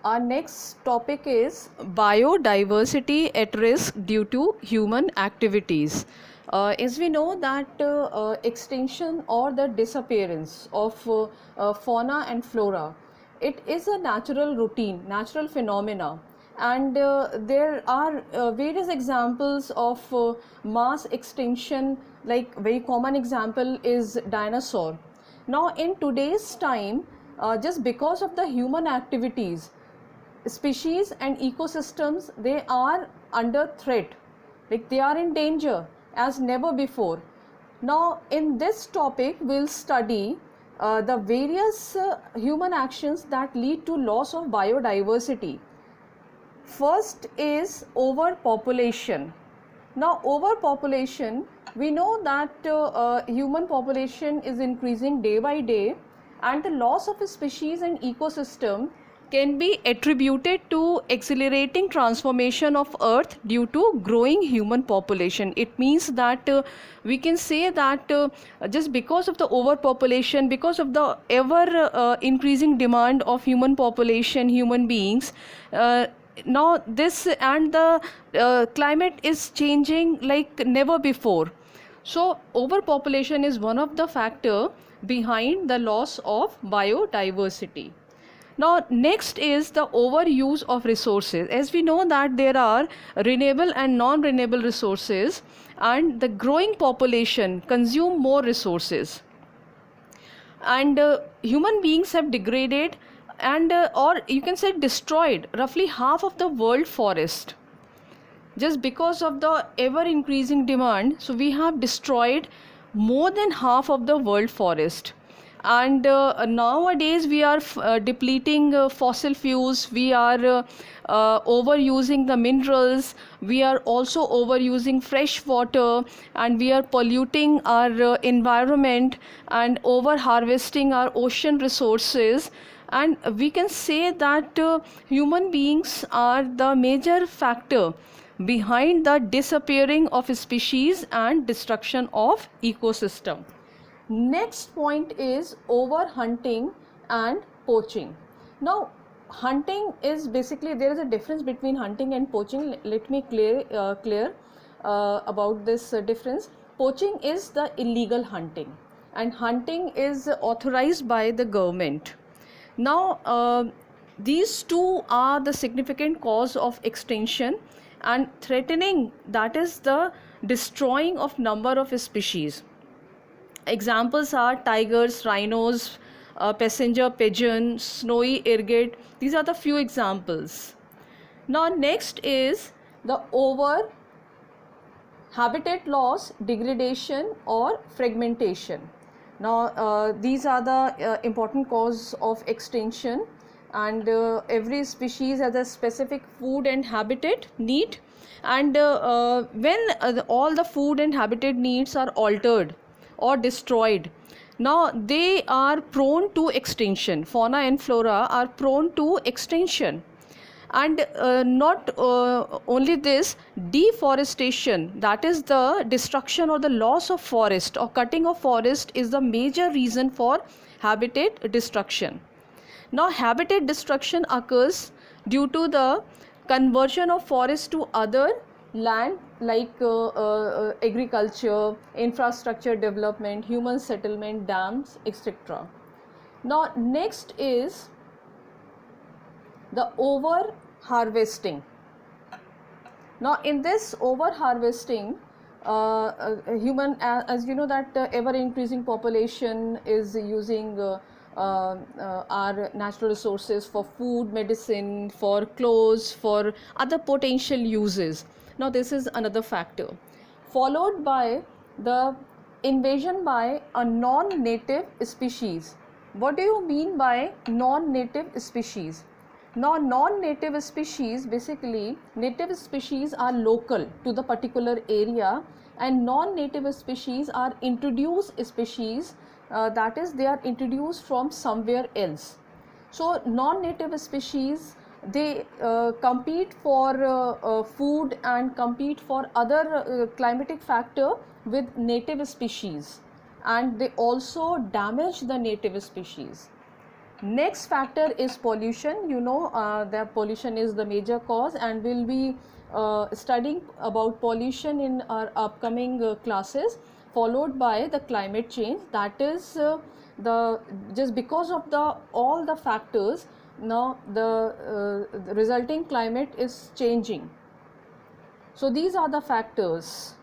Our next topic is biodiversity at risk due to human activities. As we know that extinction or the disappearance of fauna and flora, it is a natural routine, natural phenomena, and there are various examples of mass extinction. Like very common example is dinosaur. Now in today's time, just because of the human activities, species and ecosystems, they are under threat, like they are in danger as never before. Now in this topic we'll study the various human actions that lead to loss of biodiversity. First is overpopulation. Now overpopulation, we know that human population is increasing day by day, and the loss of a species and ecosystem can be attributed to accelerating transformation of earth due to growing human population. It means that we can say that just because of the overpopulation, because of the ever increasing demand of human population, human beings, now this and the climate is changing like never before. So overpopulation is one of the factor behind the loss of biodiversity. Now next is the overuse of resources. As we know that there are renewable and non-renewable resources, and the growing population consume more resources, and human beings have degraded and or you can say destroyed roughly half of the world forest just because of the ever increasing demand. So we have destroyed more than half of the world forest, and nowadays we are depleting fossil fuels, we are overusing the minerals, we are also overusing fresh water, and we are polluting our environment and over harvesting our ocean resources. And we can say that human beings are the major factor behind the disappearing of species and destruction of ecosystem. Next point is overhunting and poaching. Now hunting is basically, there is a difference between hunting and poaching. Let me clear about this difference. Poaching is the illegal hunting, and hunting is authorized by the government. Now these two are the significant cause of extinction and threatening, that is the destroying of number of species. Examples are tigers, rhinos, passenger pigeon, snowy erget. These are the few examples. Now next is the over habitat loss, degradation or fragmentation. Now these are the important cause of extinction, and every species has a specific food and habitat need, and when all the food and habitat needs are altered or destroyed, now they are prone to extinction. Fauna and flora are prone to extinction. And not only this, deforestation, that is the destruction or the loss of forest or cutting of forest, is the major reason for habitat destruction. Now habitat destruction occurs due to the conversion of forest to other land, like agriculture, infrastructure development, human settlement, dams, etc. Now next is the over harvesting. Now in this over harvesting, human, as you know that ever increasing population is using our natural resources for food, medicine, for clothes, for other potential uses. Now this is another factor, followed by the invasion by a non-native species. What do you mean by non-native species? Now non-native species, basically native species are local to the particular area, and non-native species are introduced species, that is they are introduced from somewhere else. So non-native species, they compete for food and compete for other climatic factor with native species, and they also damage the native species. Next factor is pollution. You know, the pollution is the major cause, and we'll be studying about pollution in our upcoming classes, followed by the climate change. That is the just because of the all the factors, now the resulting climate is changing. So these are the factors.